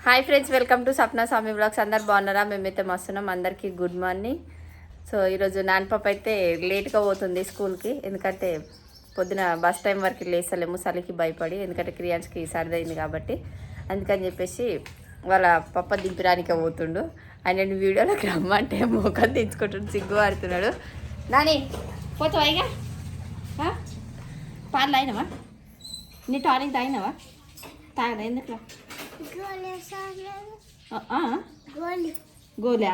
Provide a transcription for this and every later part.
Hi friends, welcome to Sapna Swami blogs. అందరు బాగున్నారా? మేమైతే మస్తున్నాం. అందరికీ గుడ్ మార్నింగ్. సో ఈరోజు నాన్న పాప అయితే లేట్గా పోతుంది స్కూల్కి, ఎందుకంటే పొద్దున బస్ టైం వరకు లేసలేము చలికి భయపడి, ఎందుకంటే క్రియాన్స్కి సరిదైంది కాబట్టి. అందుకని చెప్పేసి వాళ్ళ పప్ప దింపడానికే పోతుండు. ఆయన వీడియోలోకి రమ్మంటే మొఖం దించుకుంటుండు, సిగ్గు ఆడుతున్నాడు. నాని పోతావా? ఇక పాలు తాగినావా? నీ టానిక్ తాగినావా? తాగదా? ఎందుకు గోలా?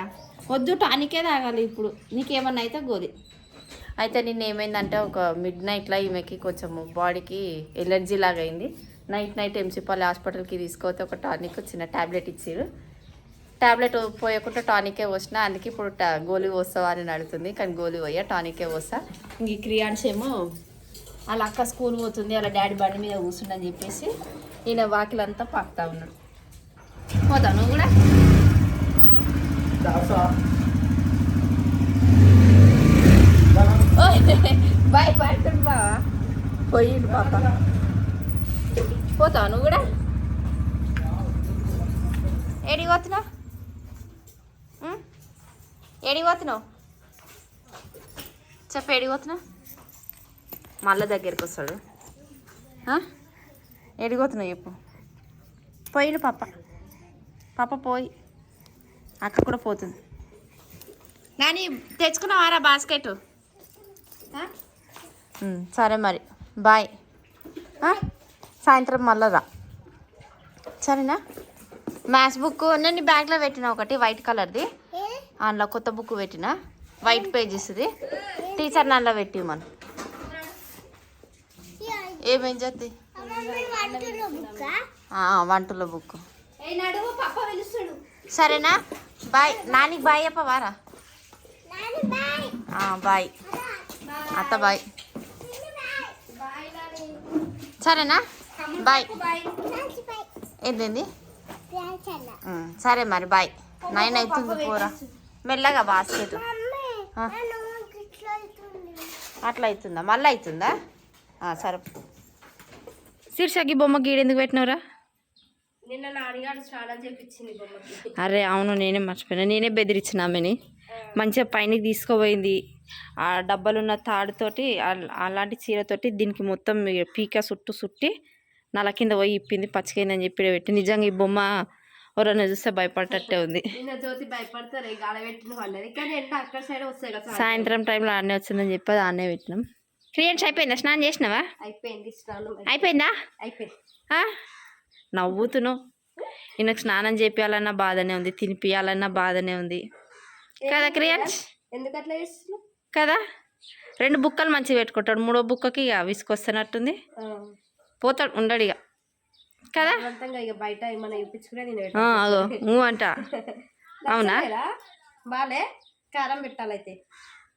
వద్దు, టానికే తాగాలి ఇప్పుడు. నీకేమన్నా అయితే గోలి. అయితే నిన్న ఏమైందంటే ఒక మిడ్ నైట్లో ఈమెకి కొంచెం బాడీకి ఎలర్జీ లాగా అయింది. నైట్ ఎంసిపల్లి హాస్పిటల్కి తీసుకొస్తే ఒక టానిక్ చిన్న ట్యాబ్లెట్ ఇచ్చారు. ట్యాబ్లెట్ పోయకుండా టానికే పోసిన, అందుకే ఇప్పుడు గోళీ పోస్తావా అని అడుగుతుంది. కానీ గోళీ పోయా, టానికే పోస్తా. ఇంక ఈ క్రియాన్స్ ఏమో వాళ్ళ అక్క స్కూల్ పోతుంది, వాళ్ళ డాడీ బండి మీద కూర్చుండని చెప్పేసి ఈయన వాకిలంతా పాకుతా ఉన్నాడు. పోతావు నువ్వు కూడా? భయపడుతుంది బావా, పోయిండు పాప. పోతావు నువ్వు కూడా? ఏడికి పోతున్నావు? ఏడికి పోతున్నావు? చెప్పు, ఏడికి పోతున్నావు? మళ్ళీ దగ్గరికి వస్తాడు. ఏడికి పోతున్నావు చెప్పు. పోయిండు పాప పోయి, అక్క కూడా పోతుంది. నాని తెచ్చుకున్నావారా బాస్కెట్? సరే మరి, బాయ్. సాయంత్రం మళ్ళా రా, సరేనా? మ్యాథ్స్ బుక్ నేను బ్యాగ్లో పెట్టిన, ఒకటి వైట్ కలర్ది. అందులో కొత్త బుక్ పెట్టిన, వైట్ పేజెస్ది. టీచర్ నల్ల పెట్టి మనం ఏమేం చేద్ది? వంటల బుక్. సరేనా? బాయ్. నానికి బాయ్ చెప్పవారా? బాయ్ అత్త, బాయ్. సరేనా? బాయ్. ఏంటండి? సరే మరి, బాయ్. 9 అవుతుంది, పోరా మెల్లగా. బాస్కెట్ అట్లా అవుతుందా? మళ్ళీ అవుతుందా? సరే. శీర్షకి బొమ్మ గీడెందుకు పెట్టినవరా? నిన్న నాన్నగారు స్నానం చేయించింది బొమ్మకి. అరే అవును, నేనే మర్చిపోయినా. నేనే బెదిరించిన ఆమెని. మంచిగా పైనకి తీసుకుపోయింది. ఆ డబ్బాలున్న తాడుతోటి, అలాంటి చీరతోటి దీనికి మొత్తం పీక చుట్టి నల కింద పోయి ఇప్పింది. పచ్చికైందని చెప్పి పెట్టి. నిజంగా ఈ బొమ్మ ఎవరైనా చూస్తే భయపడటట్టే ఉంది. జ్యోతి భయపడతారు గాడబెట్టిన వాళ్ళని, కానీ ఎండ అక్కడ సైడ్ వస్తాయి కదా. సాయంత్రం టైంలో ఆడనే వచ్చిందని చెప్పి అది ఆడనే పెట్టినాం. క్రియాన్స్ అయిపోయిందా? స్నానం చేసినావా? అయిపోయింది స్నానం. అయిపోయిందా? అయిపోయింది. నవ్వుతున్నావు. ఈయనకు స్నానం చేపియాలన్నా బాధనే ఉంది, తినిపియాలన్నా బాధనే ఉంది కదా క్రియాన్స్? ఎందుకు అట్లా చేస్తున్నావు కదా? 2 బుక్కలు మంచిగా పెట్టుకుంటాడు, 3వ బుక్కకి ఇక విసుకొస్తున్నట్టుంది. పోతాడు, ఉండడు ఇక కదా? ఇక బయట ఏమన్నా చూపించుకునే నేను అంట. అవునా? బాలే కారం పెట్టాలైతే,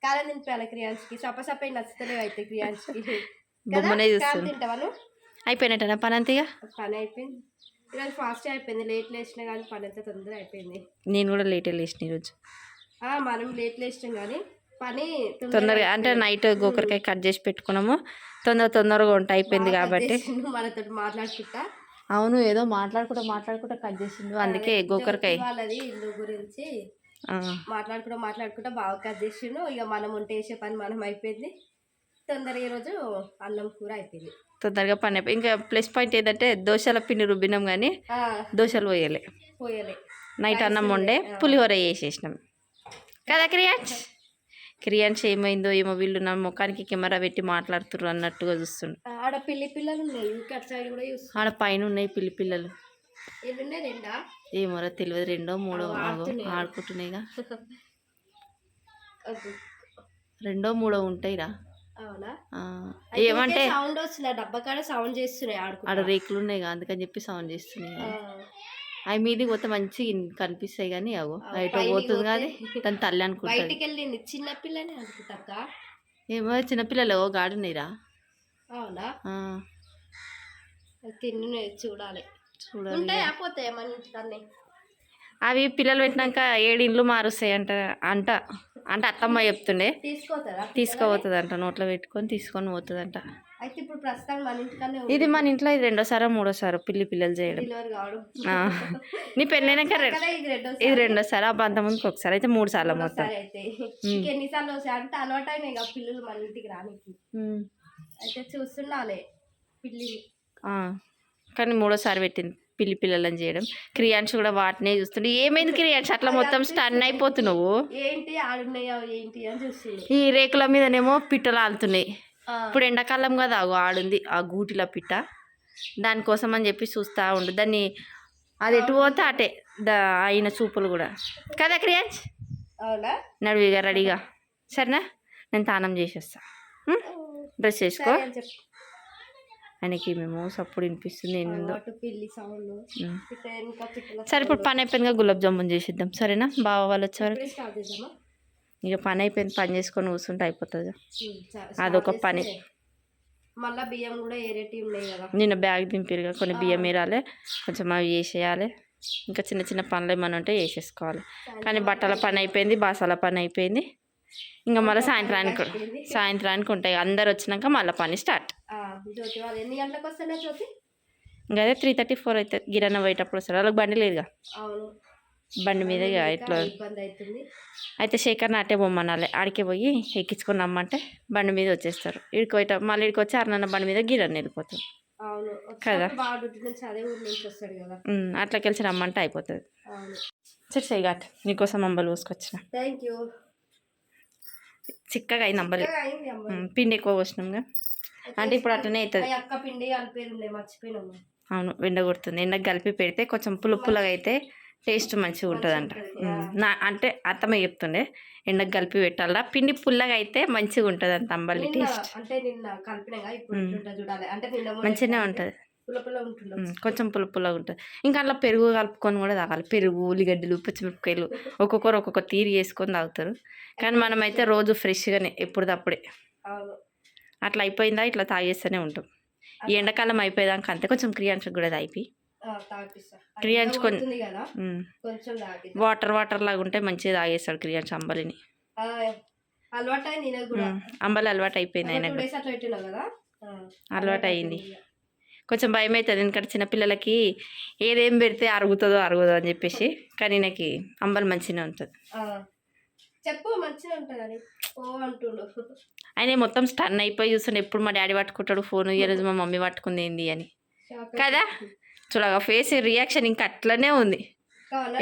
కారం తినిపించాలి క్రియాన్స్కి. సపసపై నచ్చుతలేవు అయితే క్రియాన్స్కి. బొమ్మనే చూస్తాను. తింటావాను? అయిపోయినట్టేనా పని? అంతేగా పని అయిపోయింది. ఈరోజు ఫాస్ట్ అయిపోయింది. లేట్ లేచినా కానీ పని అంతా తొందరగా అయిపోయింది. నేను కూడా లేటే లేచిన ఈరోజు. మనం లేట్ లేచినాం కానీ పని తొందరగా, అంటే నైట్ గోకరకాయ కట్ చేసి పెట్టుకున్నాము. తొందరగా వంట అయిపోయింది కాబట్టి మనతో మాట్లాడుకుంటా. అవును, ఏదో మాట్లాడుకుంటా కట్ చేసిండు. అందుకే గోకరకాయ వాళ్ళది ఇల్లు గురించి మాట్లాడుకుంటా బాగా కట్ చేసిండు. ఇక మనం వంట చేసే పని మనం అయిపోయింది తొందరగా. ఈరోజు అన్నం కూర అయిపోయింది తొందరగా పని అయిపోయి. ఇంకా ప్లస్ పాయింట్ ఏంటంటే దోశల పిండి రుబ్బినాం కానీ దోశలు పోయలే. నైట్ అన్నం వండే పులిహోర చేసేసినాం కదా క్రియాన్స్ ఏమైందో ఏమో, వీళ్ళు నా ముఖానికి కెమెరా పెట్టి మాట్లాడుతున్నారు అన్నట్టుగా చూస్తుండు. ఆడ పిల్లలు ఉన్నాయి, ఆడ పైన ఉన్నాయి పిల్లలు. ఏమోరా తెలియదు, 2, 3 ఆడుకుంటున్నాయిగా. 2, 3 ఉంటాయిరా. ఏమంటే సౌండ్ వస్తున్నాయి, డబ్బా కాడ సౌండ్ చేస్తున్నాయి. ఆడ రేకులు ఉన్నాయి, అందుకని చెప్పి సౌండ్ చేస్తున్నాయి. అవి మీది పోతే మంచిగా కనిపిస్తాయి కానీ అగో బయట పోతుంది కానీ తన తల్లి అనుకుంటా. వెళ్ళింది చిన్నపిల్లనే అనుకుంటా. ఏమో చిన్నపిల్లలు గాడున్నాయిరా. అవునా? చూడాలి. పోతే అవి పిల్లలు పెట్టినాక 7 ఇండ్లు మారుస్తాయి అంటే అత్తమ్మ చెప్తుండే. తీసుకోపోతుంది అంట, నోట్లో పెట్టుకొని తీసుకొని పోతుందంట. అయితే ఇప్పుడు ప్రస్తుతానికి మన ఇంటికనే ఇది మన ఇంట్లో ఇది రెండోసారో మూడోసారో పిల్లలు చేయడం. డెలివరీ కావడం. నీ పెళ్ళైనాక కదా ఇది రెండోసారి, అంత ముందుకు ఒకసారి, అయితే 3 సార్లు మొత్తం. అయితే ఇంకెన్నిసార్లు వస్తాయి అంటే అలవాటు అయినాయి కదా పిల్లలు మన ఇంటికి రానికి. అయితే చూస్తున్నాలే పిల్లి. కానీ 3ఓసారి పెట్టింది పిల్లలని చేయడం. క్రియాన్స్ కూడా వాటినే చూస్తుండే. ఏమైంది క్రియాన్స్ అట్లా మొత్తం స్టన్ అయిపోతున్నావు? ఏంటి ఆడున్నాయా ఏంటి అని చూస్తుంది. ఈ రేకుల మీదనేమో పిట్టలు ఆడుతున్నాయి. ఇప్పుడు ఎండాకాలం కదా, ఆడుంది ఆ గూటిల పిట్ట. దానికోసం అని చెప్పి చూస్తూ ఉండు దాన్ని. అది ఎటు పోతే అటే అయిన చూపులు కూడా కదా క్రియాన్స్. అవునా, నడువిగా రెడీగా సరేనా? నేను తానం చేసేస్తా, డ్రెస్ వేసుకో. ఆయనకి మేము సప్పుడు వినిపిస్తుంది ఏందో. సరే ఇప్పుడు పని అయిపోయిందిగా గులాబ్ జామున్ చేసిద్దాం సరేనా? బావ వాళ్ళు వచ్చేవారు. ఇక పని అయిపోయింది, పని చేసుకొని కూర్చుంటే అయిపోతుంది. అదొక పని. మళ్ళీ బియ్యం కూడా ఏరేటి ఉన్నాయి కదా. నిన్న బ్యాగ్ దింపిరుగా, కొన్ని బియ్యం ఏరాలి, కొంచెం అవి వేసేయాలి. ఇంకా చిన్న చిన్న పనులు ఏమైనా ఉంటే వేసేసుకోవాలి. కానీ బట్టల పని అయిపోయింది, బాసాల పని అయిపోయింది. ఇంకా మళ్ళీ సాయంత్రానికి ఉంటాయి. అందరు వచ్చినాక మళ్ళీ పని స్టార్ట్. ఎన్ని గంటలకు వస్తానే జ్యోతి? ఇంకా అదే 3:34 అయితే గిరన్న పోయేటప్పుడు వస్తారు. వాళ్ళకి బండి లేదుగా, బండి మీద ఇట్లా అయితే శేఖర్ని అట్టే బొమ్మనాలి. ఆడికే పోయి ఎక్కించుకొని రమ్మంటే బండి మీద వచ్చేస్తారు. ఇడికి పోయేట మళ్ళీ ఇడికి వచ్చి అన్న బండి మీద గిరన్న వెళ్ళిపోతారు కదా. అట్లా కలిసి రమ్మంటే అయిపోతుంది. సరే చేయగాట్ నీకోసం అంబలు పోసుకొచ్చిన. చిక్కగా అయింది అంబలి, పిండి ఎక్కువ పోసినాంగా. అంటే ఇప్పుడు అట్లనే అవుతుంది. అవును, ఎండ కొడుతుంది. ఎండకు కలిపి పెడితే కొంచెం పుల్లగా అయితే టేస్ట్ మంచిగా ఉంటుంది అంట. అంటే అత్తమ్మ చెప్తుండే ఎండకు కలిపి పెట్టాలా, పిండి పుల్లగా అయితే మంచిగా ఉంటుంది అంట అంబలి టేస్ట్. మంచిగానే ఉంటుంది, కొంచెం పుల్లగా ఉంటుంది. ఇంకా అలా పెరుగు కలుపుకొని కూడా తాగాలి. పెరుగు, ఉల్లిగడ్డలు, పచ్చిమిరపకాయలు ఒక్కొక్కరు ఒక్కొక్క తీరు చేసుకొని తాగుతారు. కానీ మనమైతే రోజు ఫ్రెష్గానే ఎప్పుడుదప్పుడే అట్లా అయిపోయిందా ఇట్లా తాగేస్తూనే ఉంటాం. ఈ ఎండాకాలం అయిపోయేదాకా అంతే. కొంచెం క్రియాన్స్కి కూడా తాగిపి, క్రియాన్స్ కొంచెం వాటర్ లాగా ఉంటే మంచిగా తాగేస్తాడు క్రియాన్స్ అంబలిని. అంబలి అలవాటు అయిపోయింది ఆయన, అలవాటు అయింది. కొంచెం భయం అవుతుంది, ఎందుకంటే చిన్నపిల్లలకి ఏదేం పెడితే అరుగుతుందో అని చెప్పేసి. కానీ నాకు అంబలి మంచిగానే ఉంటుంది. చెప్పు మంచిగా ఉంటుంది ఆయన మొత్తం స్టన్ అయిపోయి చూస్తుండే. ఎప్పుడు మా డాడీ పట్టుకుంటాడు ఫోన్, ఈ రోజు మా మమ్మీ పట్టుకుంది ఏంది అని కదా. చూడగా ఫేస్ రియాక్షన్ ఇంకా అట్లనే ఉంది,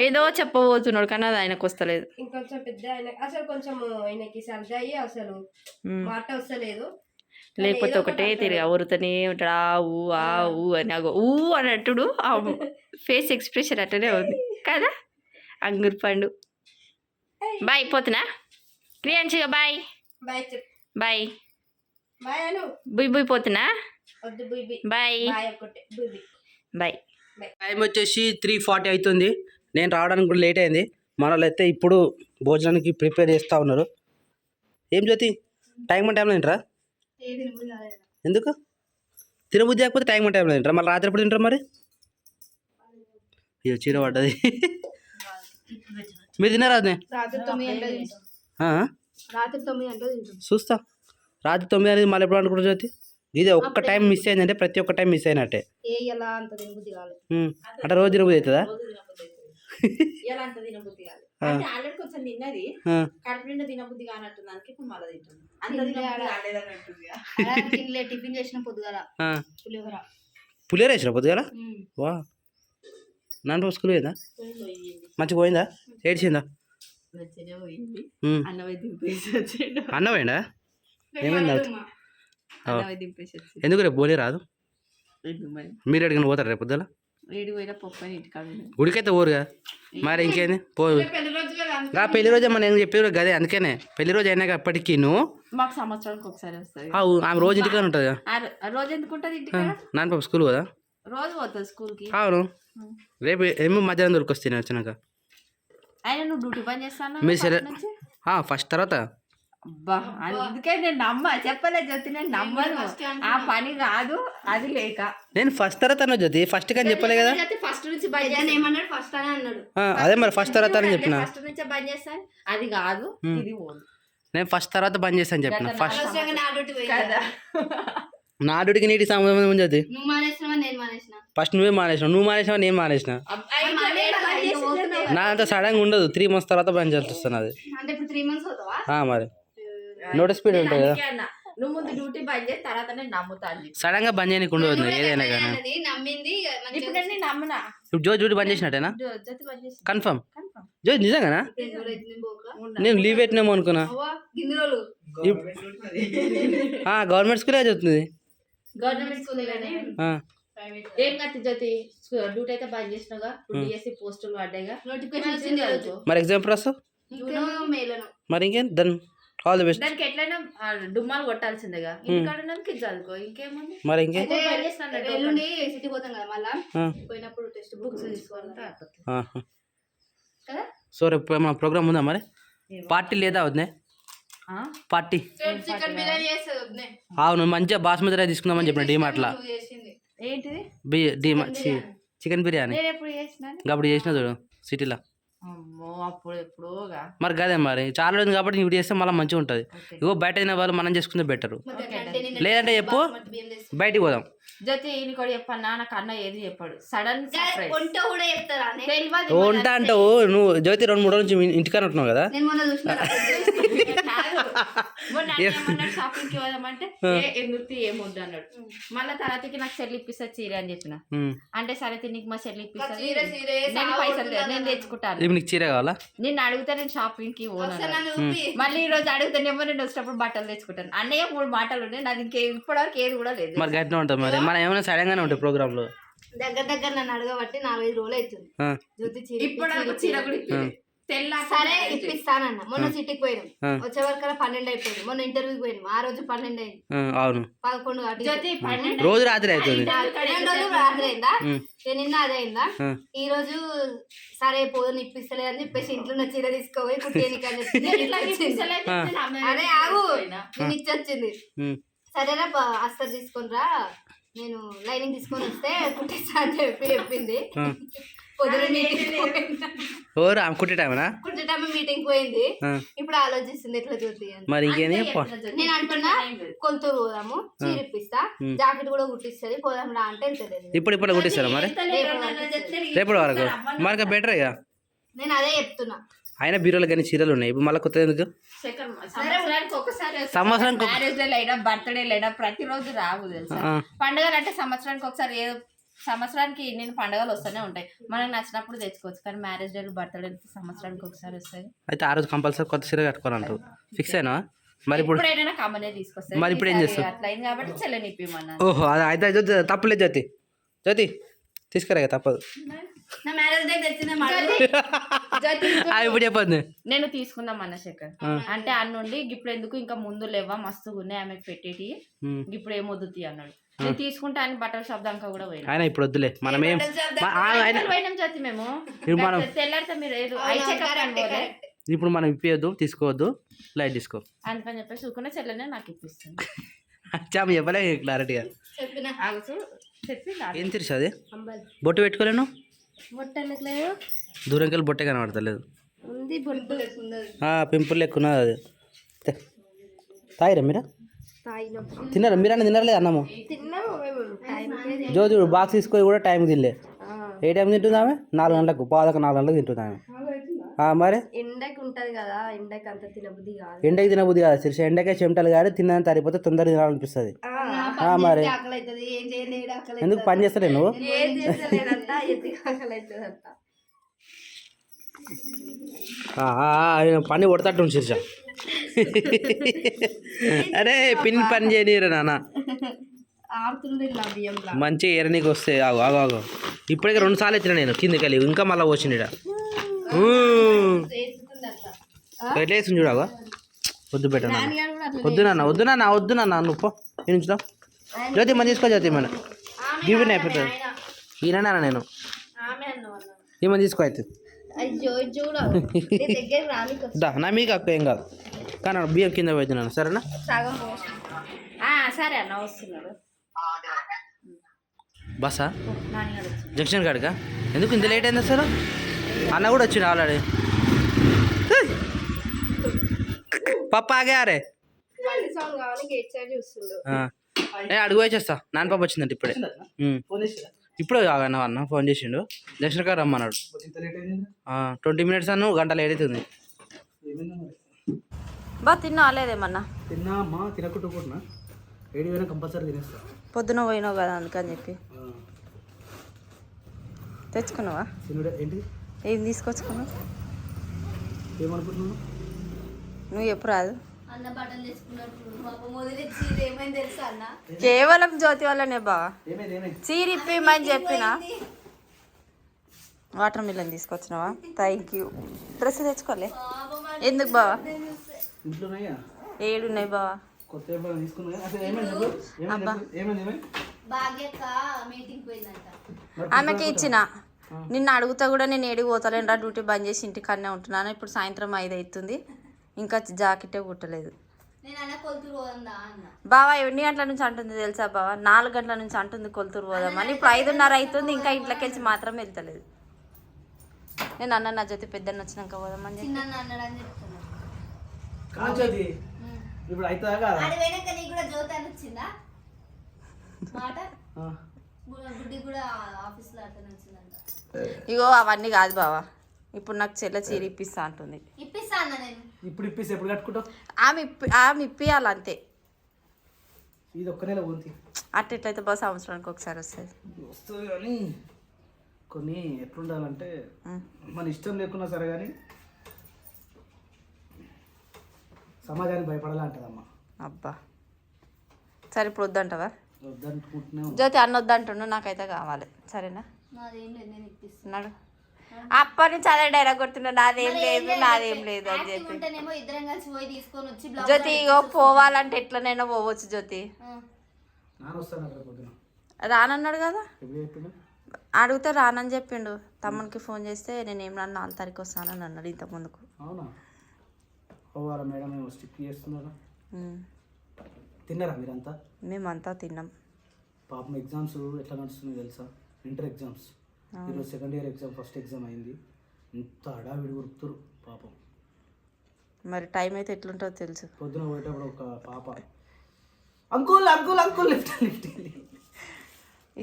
ఏదో చెప్పబోతున్నాడు కానీ అది ఆయనకు వస్తలేదు. ఇంకొంచెం పెద్ద అసలు కొంచెం ఆయనకి సర్ది అయ్యి అసలు మాట వస్తలేదు. లేకపోతే ఒకటే తిరిగి ఊరుతూనే ఉంటాడు. ఆ ఊ అని అగో ఊ అన్నట్టుడు. ఆ ఫేస్ ఎక్స్ప్రెషన్ అట్లనే ఉంది కదా. అంగుర్ పండు బాయ్ పోతున్నా క్రియాన్షిగా బాయ్ బాయ్ బాయ్ బాయ్ అను బుయ్ పోతున్నా బాయ్ బాయ్. టైం వచ్చేసి 3:40 అవుతుంది. నేను రావడానికి కూడా లేట్ అయింది. మన వాళ్ళు అయితే ఇప్పుడు భోజనానికి ప్రిపేర్ చేస్తూ ఉన్నారు. ఏం జ్యోతి టైంలో తింటారా? ఎందుకు తినబుద్ధి కాకపోతే టైంలో తింటారా? మళ్ళీ రాత్రి ఎప్పుడు తింటారా? మరి అయ్యో చీర పడ్డది. మీరు తిన్నారా? చూస్తా రాత్రి 9 అనేది మళ్ళీ ఎప్పుడు అనుకుంటారు జ్యోతి? ఇదే ఒక్క టైం మిస్ అయిందంటే ప్రతి ఒక్క టైం మిస్ అయినట్టే. అంటే రోజు తినబుద్ధి అవుతుందా? పులిహోర వేసిన పొద్దుగాల? వా నాన్న స్కూల్ పోయిందా? మంచిగా పోయిందా? ఏడ్చిందా? అన్న పోయిందా? ఏమైంది? ఎందుకు రేపు పోలే రాదు? మీరు అడిగిన పోతారు రేపు పొద్దుల? గుడికైతే పోరుగా మరి ఇంకేంది పో. పెళ్లి రోజు మనం ఏం చెప్పారు కదే, అందుకనే పెళ్లి రోజు అయినాక అప్పటికి నువ్వు మాకు సంవత్సరానికి ఒకసారి వస్తుంది. ఆమె రోజు ఇంటికానే ఉంటుంది కదా. రోజు ఎందుకు ఉంటుంది? నాన్న పాప స్కూల్ కదా, రోజు పోతుంది స్కూల్కి. అవును, రేపు ఏమో మధ్యాహ్నం దొరికి వచ్చినాక. అయినా నువ్వు డ్యూటీ పని చేస్తాను మీరు ఫస్ట్ తర్వాత. అబ్బా అందుకే నేను చెప్పలే జ్యోతి, నేను నమ్మను. ఆ పని కాదు అది లేక నేను ఫస్ట్ తర్వాత అన్నా జ్యోతి, ఫస్ట్ కానీ చెప్పలే కదా. ఫస్ట్ నుంచి ఏమన్నాడు? ఫస్ట్ అని అన్నాడు. అదే మరి ఫస్ట్ తర్వాత అని చెప్పిన. ఫస్ట్ నుంచే బంద్ చేస్తాను అది కాదు ఇది. నేను ఫస్ట్ తర్వాత బంద్ చేస్తాను చెప్పిన. ఫస్ట్ కదా నా డ్యూటీకి నీటి సంబంధం ఉంది జ్యోతి. నువ్వు మానేసినావా నేను మానేసిన ఫస్ట్ నువ్వే మానేసినావు, నువ్వు మానేసినావు, నేను మానేసిన. నా అంత సడన్గా ఉండదు, 3 months తర్వాత బంద్ చేస్తాను అది. అంటే ఇప్పుడు 3 months అవుతావా? మరి నోటీస్ పీరియడ్ ఉంటుంది కదా. నువ్వు ముందు డ్యూటీ బంద్ చేసిన తర్వాత నేను నమ్ముతాను. సడన్ గా బంద్ చేయడానికి ఉండదు ఏదైనా కానీ. అది నమ్మింది ఇప్పుడు నేను నమ్మనా. ఇప్పుడు జో డ్యూటీ బంద్ చేసినట్టేనా? జతి బంద్ చేసి కన్ఫర్మ్ జో నిజంగానా? నేను లీవ్ పెట్టినామో అనుకున్నా. గవర్నమెంట్ స్కూలే చదువుతుంది. గవర్నమెంట్ స్కూల్ కానీ ఏం కత్తి జ్యోతి డ్యూటీ అయితే బంద్ చేసినాగా. డిఎస్సి పోస్టులు పడ్డాయిగా, నోటిఫికేషన్ వచ్చింది. మరి ఎగ్జామ్ రాస్తావు మరి ఇంకేం. Then all the best. దానికి ఎట్లయినా డుమ్మాలు కొట్టాల్సిందేగా. ఇంటికాడ కిడ్స్ చదువుకో, ఇంకేముంది. మరి ఇంకేం ఎల్లుండి సిటీ పోతాం కదా, మళ్ళా పోయినప్పుడు టెక్స్ట్ బుక్స్ తీసుకోవాలి కదా. సో రేపు మన ప్రోగ్రామ్ ఉందా మరి? పార్టీ లేదా వద్దే? పార్టీ చికెన్ బిర్యానీ చేస్తుంది. అవును, మంచిగా బాస్మతి రైస్ తీసుకుందామని చెప్పిన డీమార్ట్లో. ఏంటిది? చికెన్ బిర్యానీ నేను ఎప్పుడు చేసిన అప్పుడు చేసిన చూడు సిటీలో. అమ్మో అప్పుడు ఎప్పుడోగా. మరి కదే మరి చాలా రోజులు కాబట్టి ఇప్పుడు చేస్తే మళ్ళీ మంచిగా ఉంటుంది. ఇగో బయట తినే వాళ్ళు మనం చేసుకుంటే బెటరు. లేదంటే చెప్పు బయటికి పోదాం. జ్యోతి నీకు చెప్పన్నా, నాకు అన్న ఏది చెప్పాడు. సడన్ వంట కూడా చెప్తారా? వంట అంటావు నువ్వు జ్యోతి. 2-3 రోజుల నుంచి ఇంటికాడ ఉంటున్నావు కదా. షాపింగ్ కి పోదామంటే ఎందుకు ఏమొద్దు అన్నాడు. మళ్ళీ తర్వాతకి నాకు సెల్ ఇప్పిస్తా చీర అని చెప్పిన. అంటే సరే నీకు మా సెల్ ఇప్పిస్తుంది, నేను పైసలు నేను తెచ్చుకుంటాను. నీకు చీర కావాలా? నేను అడిగితే నేను షాపింగ్ కి పోను. మళ్ళీ ఈ రోజు అడుగుతానేమో నేను వచ్చినప్పుడు బట్టలు తెచ్చుకుంటాను. అన్నయ్య 3 మాటలు ఉన్నాయి, నాది ఇంకే ఇప్పటివరకు ఏది కూడా లేదు. మరి గట్టిన ఉంటుంది మరి. మనం ఏమైనా సడన్గానే ఉంటాయి ప్రోగ్రామ్ లో. దగ్గర నన్ను అడగబట్టి 4-5 రోజులు అవుతుంది. ఇప్పుడు చీర కూడా సరే ఇప్పిస్తానన్న. మొన్న సిటీకి పోయినాం, వచ్చే వరకు 12 అయిపోయింది. మొన్న ఇంటర్వ్యూకి పోయినాం, ఆ రోజు 12 అయింది. అవును 11 రోజు రాత్రి అవుతుంది. 2 రోజులు రాత్రి అయిందా, నిన్న అదే అయిందా. ఈ రోజు సరే పోదని ఇప్పిస్తలేదు అని చెప్పేసి ఇంట్లో నా చీర తీసుకోపోయి కుట్టేనికి అని చెప్పి అరే ఆగు నేను ఇచ్చొచ్చింది. సరేనా అస్తర్ తీసుకొని రా, నేను లైనింగ్ తీసుకొని వస్తే కుట్టేస్తా అని చెప్పింది. పొద్దున కుట్టే టైం మీటింగ్ పోయింది. ఇప్పుడు ఆలోచిస్తుంది ఎట్లా చూద్ది అని. మరి ఇంకేం నేను అంటున్నా కొంతూరు పోదాము, చీర ఇప్పిస్తా, జాకెట్ కూడా కుట్టిస్తుంది, పోదాం రా అంటే వెళ్తలేదు. ఇప్పుడు కుట్టిస్తారా మరి? రేపటి వరకు మరి బెటర్ ఇక. నేను అదే చెప్తున్నా. అయినా బీరోలో కానీ చీరలు ఉన్నాయి. ఇప్పుడు మళ్ళీ కొత్త ఎందుకు? సంవత్సరానికి మ్యారేజ్ అయినా బర్త్డే అయినా ప్రతిరోజు రావు తెలుసా. పండుగలు అంటే సంవత్సరానికి ఒకసారి, ఏదో సంవత్సరానికి నేను పండుగలు వస్తూనే ఉంటాయి, మనకు నచ్చినప్పుడు తెచ్చుకోవచ్చు. కానీ మ్యారేజ్ డేలు బర్త్డే సంవత్సరానికి ఒకసారి వస్తాయి. అయితే ఆ రోజు కంపల్సరీ కొత్త చీర కట్టుకోవాలంటారు. ఫిక్స్ అయినా మరి? ఇప్పుడు ఎప్పుడైనా కమ్మనే తీసుకొస్తాయి. మరి ఇప్పుడు ఏం చేస్తావు? అట్లా అయింది కాబట్టి చెల్లనిప్పమన్నా. ఓహో అది అయితే తప్పలేదు జ్యోతి. జ్యోతి తీసుకురా తప్పదు. నా మ్యారేజ్ డే తెచ్చిన ఇప్పుడు చెప్పదు. నేను తీసుకుందాం అన్న శేఖర్ అంటే అన్నుండి ఇప్పుడు ఎందుకు ఇంకా ముందు లేవా మస్తుగా ఉన్నాయి ఆమెకు పెట్టేటి, ఇప్పుడు ఏమొద్దు అన్నాడు. నేను తీసుకుంటా అని బట్టల షాప్ దాకా కూడా పోయినా. ఆయన ఇప్పుడు వద్దులే మనం ఏం పోయినాం జ్యోతి మేము. తెల్లారితే మీరు ఇప్పుడు మనం ఇప్పేయద్దు, తీసుకోవద్దు, లైట్ తీసుకో అందుకని చెప్పేసి ఊకున్న చెల్లెనే నాకు ఇప్పిస్తుంది. చామ చెప్పలే క్లారిటీగా. ఏం తెలుసు అది? బొట్టు పెట్టుకోలేను, దూరంకి వెళ్ళి బొట్టే కనబడతలేదు. పింపుల్ ఎక్కున్నది అది. తాగిరా మీరా? తిన్నారా మీరన్నా? తినరలేదు అన్నము. జోజుడు బాక్స్ తీసుకొని కూడా టైంకి తినలే. ఏ టైం తింటుంది ఆమె? 4 గంటలకు, 4 గంటలకు తింటుంది ఆమె. మరి ఎండకి ఉంటది కదా, ఎండకి అంత తినబుద్ధి కాదు. ఎండకి తినబుద్ధి కాదు శిరీష, ఎండకే చెమటలు కాదు, తిన్నది తరిపోతే తొందరగా తినాలనిపిస్తుంది. మరి ఎందుకు పని చేస్తలే నువ్వు? పని కొడతట్టు శిరీష. అరే పని చేయనీరు నాన్న, మంచిగా ఎరనీకి వస్తే. ఆగు ఆగు ఆగు, ఇప్పటికే 2 సార్లు ఎత్తిన నేను కిందకి వెళ్ళి, ఇంకా మళ్ళీ వచ్చింది ఎట్లా వేస్తుంది చూడగా. వద్దు పెట్ట వద్దు నాన్న, వద్దు నాన్న, వద్దు నాన్న, నువ్వు పో ఈ నుంచి జ్యోతి మన తీసుకో. జ్యోతి మన గివ్వెన్ అయిపోతుంది ఈయన నేను ఏమని తీసుకో. అయితే నా మీకు అక్క ఏం కాదు కానీ బియ్యం కింద పెడుతున్నాను సరేనా? సరే అన్న వస్తున్నాడు. బస్సా జంక్షన్ కాడికా? ఎందుకు ఇంత లేట్ అయింది సార్? అన్న కూడా వచ్చిండు ఆల్రెడీ. పప్ప ఆగే అరే అడుగు వచ్చేస్తా నాన్న పాప వచ్చిందంట ఇప్పుడే ఇప్పుడే కాగన్నా అన్న ఫోన్ చేసిండు దర్శన గారు రమ్మన్నాడు 20 minutes అన్న గంట లేట్ అవుతుంది బా తిన్నాలేదేమన్నా తిన్నా అమ్మా తినకుంటున్నా ఏడు వేనా కంపల్సరీ తినేస్తా పొద్దున పోయినావు కదా అందుకని చెప్పి తెచ్చుకున్నావా తినుడే ఏంటి ఏం తీసుకొచ్చుకున్నావు ఏమనుకుంటున్నాను నువ్వు ఎప్పుడు రాదు అన్న బట్టలు తెచ్చుకున్నట్టు పాపం వదిలేసి ఇది ఏమైంది తెలుసా అన్న కేవలం జ్యోతి వల్లనే బావా ఏమైంది చీర ఇప్పిమని చెప్పిన వాటర్ మిలన్ తీసుకొచ్చినావా థ్యాంక్ యూ డ్రెస్ తెచ్చుకోలే ఎందుకు బావా ఇంట్లోనయ్యా ఏడున్నాయి బావా కొత్త తీసుకున్నా అసలు ఏమైంది భాగ్యక్క మీటింగ్ పోయిందంట ఆమెకి ఇచ్చిన నిన్ను అడుగుతా కూడా నేను ఏడికి పోతలేను రా డ్యూటీ బంద్ చేసి ఇంటికన్నా ఉంటున్నాను ఇప్పుడు సాయంత్రం 5 అవుతుంది ఇంకా జాకెటే కుట్టలేదు నేను అన్న కొలుతురు పోదా అన్న బావా ఎన్ని గంటల నుంచి అంటుంది తెలుసా బావా 4 గంటల నుంచి అంటుంది కొలుతురు పోదామని ఇప్పుడు 5:30 అవుతుంది ఇంకా ఇంట్లోకి వెళ్ళి మాత్రం వెళ్తలేదు నేను అన్న నా జೊತೆ పెద్దన్న వచ్చినాక పోదామని చిన్న అన్నాడు అని చెప్తున్నా కాచది ఇప్పుడు అవుతుందా కదా ఆడి పోయినాక నీకు కూడా జ్యోతి అని వచ్చిందా మాట గుడ్డి కూడా ఆఫీస్ లో అతను వచ్చిందంట ఇగో అవన్నీ కాదు బావా ఇప్పుడు నాకు చీర ఇప్పిస్తా అంటుంది ఇప్పిస్తా అన్న నేను ఇప్పుడు ఇప్పిస్తే ఎప్పుడు కట్టుకుంటావు ఆమె ఇప్పియాలి అంతే ఇది ఒక్క నెల పోతుంది అట్టెట్లయితే బాగా సంవత్సరానికి ఒకసారి వస్తుంది కానీ కొన్ని ఎట్లుండాలంటే మన ఇష్టం లేకున్నా సరే కానీ సమాజానికి భయపడాలంటదమ్మా అబ్బా సరే ఇప్పుడు వద్దంటావా వద్దనుకుంటున్నా జ్యోతి అన్న వద్దంటుండు నాకైతే కావాలి సరేనా నాదేం లేదు నేను ఇప్పిస్తాను అన్నాడు అప్పటి నుంచి అదే డైలాగ్ కొడుతున్నా నాదేం లేదు నాదేం లేదు అని చెప్పి ఉంటేనేమో ఇద్దరం కలిసి పోయి తీసుకొని వచ్చి బ్లాగ్ జ్యోతి ఇగో పోవాలంటే ఎట్లనైనా పోవచ్చు జ్యోతి నాన్న వస్తాను అక్కడ పొద్దున రానన్నాడు కదా ఎప్పుడు చెప్పిండు అడిగితే రానని చెప్పిండు తమ్మునికి ఫోన్ చేస్తే నేను ఏమన్నా 4 తారీఖు వస్తానని అన్నాడు ఇంత ముందుకు అవునా ఓవారా మేడం మేము స్టిక్ చేస్తున్నారా తిన్నారా మీరంతా మేమంతా తిన్నాం పాపం ఎగ్జామ్స్ ఎట్లా నడుస్తుంది తెలుసా ఇంటర్ ఎగ్జామ్స్ ఈరోజు second year exam first exam అయింది ఇంత హడావిడి ఉరుకుతారు పాపం మరి టైం అయితే ఎట్లుంటుందో తెలుసు పొద్దున పోయేటప్పుడు ఒక పాప uncle uncle uncle lift lift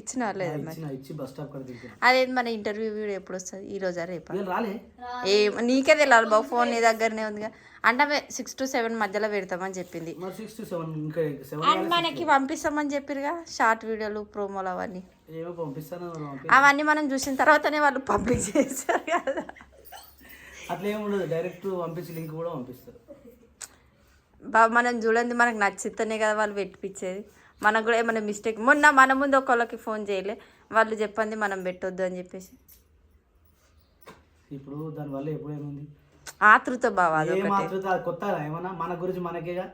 ఇచ్చిన లేదా మరి ఇచ్చి బస్ స్టాప్ కాడ దిగుతాను అదేంటి మన ఇంటర్వ్యూ వీడియో ఎప్పుడు వస్తుంది ఈ రోజా రేపా రాలే నీకే తెలియాలి బాబు ఫోన్ నీ దగ్గరనే ఉందిగా అంటే 6 to 7 మధ్యలో పెడతామని చెప్పింది 6 to 7 ఇంకా 7 అండ్ మనకి పంపిస్తామని చెప్పిరుగా షార్ట్ వీడియోలు ప్రోమోలు అవన్నీ ఏమో పంపిస్తాను అవన్నీ మనం చూసిన తర్వాతనే వాళ్ళు పబ్లిక్ చేస్తారు కదా అట్లా ఏముండదు డైరెక్ట్ పంపించి లింక్ కూడా పంపిస్తారు బాబు మనం చూడండి మనకు నచ్చితేనే కదా వాళ్ళు పెట్టిపించేది మనకు కూడా ఏమైనా మిస్టేక్ మొన్న మన ముందు ఒకళ్ళకి ఫోన్ చేయలే వాళ్ళు చెప్పండి మనం పెట్టొద్దు అని చెప్పేసి ఇప్పుడు దానివల్ల ఎప్పుడు ఏముంది ఆతృత బావా కొత్త ఏమన్నా మన గురించి మనకేగా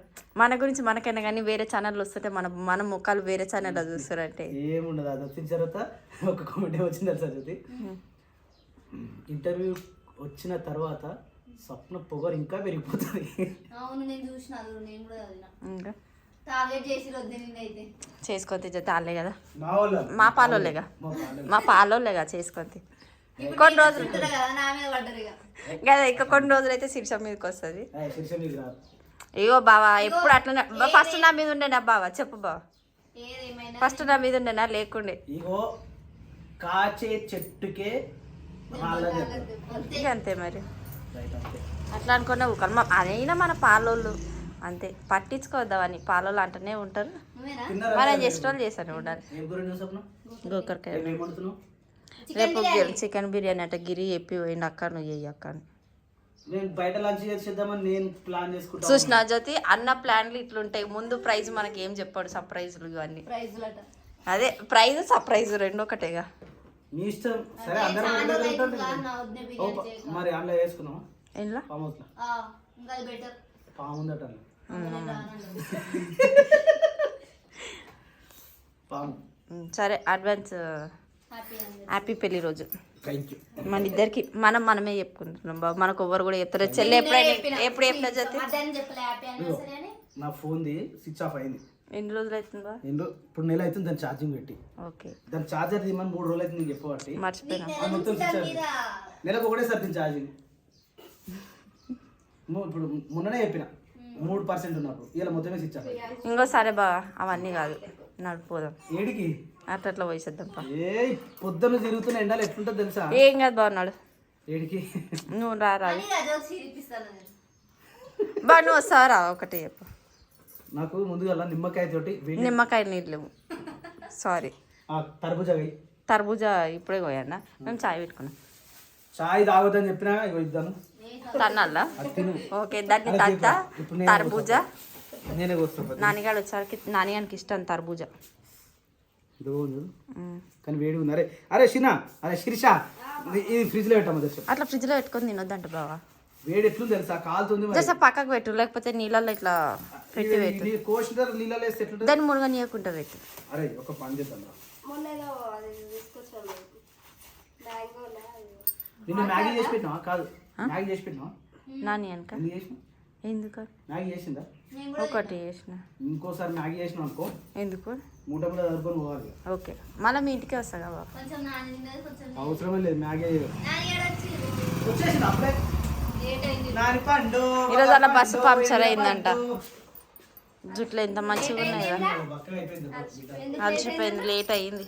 మన గురించి మనకైనా కానీ వేరే ఛానల్ వస్తుంటే మన ముఖాలు వేరే ఛానల్లో చూస్తారంటే ఏముండదు అది వచ్చిన తర్వాత ఒక కామెంట్ వచ్చింది తెలుసా జ్యోతి ఇంటర్వ్యూ వచ్చిన తర్వాత స్వప్న పొగరు ఇంకా పెరిగిపోతుంది అవును నేను చూసిన అది నేను కూడా చదివినా టార్గెట్ చేసి వద్దు నిన్నైతే చేసుకొని తాలే కదా మా పాలోలేగా మా పాలోలేగా చేసుకొని కొన్ని రోజులు కదా నా మీద పడ్డరు ఇక కదా ఇంకా కొన్ని రోజులు అయితే శిర్ష మీదకి వస్తుంది శీర్ష మీద రాదు ఇగో బావా ఎప్పుడు అట్లనే ఫస్ట్ నా మీద ఉండేనా బావా చెప్పు బావా ఏదేమైనా ఫస్ట్ నా మీద ఉండేనా లేకుండే ఇగో కాచే చెట్టుకే ఇక అంతే మరి అట్లా అనుకున్నా ఊకలు అయినా మన పాలోళ్ళు అంతే పట్టించుకోవద్దామని పాలోళ్ళు అంటూనే ఉంటారు మనం చేసిన వాళ్ళు చేస్తూనే ఉండాలి గోకరకాయ రేపు చికెన్ బిర్యానీ అంటే గిరి చెప్పి పోయింది అక్క నువ్వు చెయ్యి అక్క అని నేను బయట లంచ్ చేద్దామని నేను ప్లాన్ చేసుకుంటా చూసిన జ్యోతి అన్న ప్లాన్లు ఇట్లుంటాయి ముందు ప్రైజ్ మనకి ఏం చెప్పాడు సర్ప్రైజ్లు ఇవన్నీ అదే ప్రైజ్ సర్ప్రైజ్ రెండు ఒకటేగా మీ ఇష్టం సరే అందరం మరి అందులో వేసుకున్నాం ఏంలా ఫామ్ హౌస్ లో పాము ఉందట పాము సరే అడ్వాన్స్ హ్యాపీ పెళ్లి రోజు థ్యాంక్ యూ మన ఇద్దరికి మనమే చెప్పుకుంటున్నాం బాబు మనకు ఎవరు కూడా చెప్తారు చెల్లి ఎప్పుడు చెప్పిన జ్యోతి నా ఫోన్ది స్విచ్ ఆఫ్ అయింది ఎన్ని రోజులు అవుతుంది బా ఇప్పుడు నెల అవుతుంది దాని ఛార్జింగ్ పెట్టి ఓకే దాని ఛార్జర్ తీయమని 3 రోజులు అయితే నీకు చెప్పబట్టి మర్చిపోయినా మొత్తం స్విచ్ నెలకు ఒకటేసారి దీని ఛార్జింగ్ ఇప్పుడు మొన్ననే చెప్పిన 3% ఉన్నప్పుడు ఇలా మొత్తమే స్విచ్ ఆఫ్ ఇంకోసారి బా అవన్నీ కాదు నడిపోదాం ఏడికి అట్లా పోయిసేద్దాంపా. ఏ పొద్దున్న తిరుగుతున్న ఎండలు ఎట్లుంటుంది తెలుసా? ఏం కాదు బాగున్నాడు. ఏడికి నువ్వు రా బా, నువ్వు వస్తావా రా? ఒకటి చెప్పు. నాకు ముందుగా నిమ్మకాయ తోటి నిమ్మకాయ నీళ్ళు సారీ తర్బూజా తర్బూజా ఇప్పుడే పోయానా. మేము చాయ్ పెట్టుకున్నాం. చాయ్ తాగొద్దని చెప్పినా ఇద్దాను తన్నల్లా. ఓకే దాన్ని తంత తర్బూజా. నేనే కోస్తా. నాన్నగాడు వచ్చేసరికి నాన్నగానికి ఇష్టం తర్బూజా. కానీ వేడి ఉంది. అరే అరే షినా, అరే శిరీష, ఇది ఫ్రిడ్జ్ లో పెట్టాము. అట్లా ఫ్రిడ్జ్ లో పెట్టుకొని తినొద్దంట బావా. వేడి ఎట్లుంది తెలుసా? కాలుతుంది. జస్ట్ పక్కకు పెట్టు, లేకపోతే నీళ్ళల్లో ఇట్లా పెట్టి పెట్టు. కోసిన నీళ్ళలో వేస్తే ఎట్లుంటుంది? దాన్ని మురుగా నీయకుంటా పెట్టు. అరే ఒక పని చేద్దాం. నిన్న మ్యాగీ చేసి పెట్టినా? కాదు, మ్యాగీ చేసి పెట్టినా? నాని అనక ఎందుకు? మ్యాగీ చేసిందా? ఒకటి చేసిన. ఇంకోసారి మ్యాగీ చేసిన అనుకో, ఎందుకు? మూట మూట దొరుకుని పోవాలి. ఓకే మళ్ళీ మీ ఇంటికి వస్తా బాబా. అవసరమే లేదు. మ్యాగీ వచ్చేసింది అప్పుడే. ఈరోజు అలా బస్సు పంక్చర్ అయిందంట. జుట్లు ఎంత మంచిగా ఉన్నాయి కదా. అలసిపోయింది, లేట్ అయ్యింది.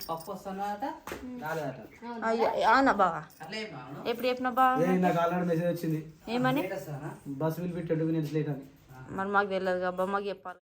అయ్యో అవునా బావా? ఎప్పుడు చెప్పినా బావా? నాకు ఆల్రెడీ మెసేజ్ వచ్చింది. ఏమని? Bus will be 20 minutes late అని. మరి మాకు తెలియదు కదా, మాకు చెప్పాలి.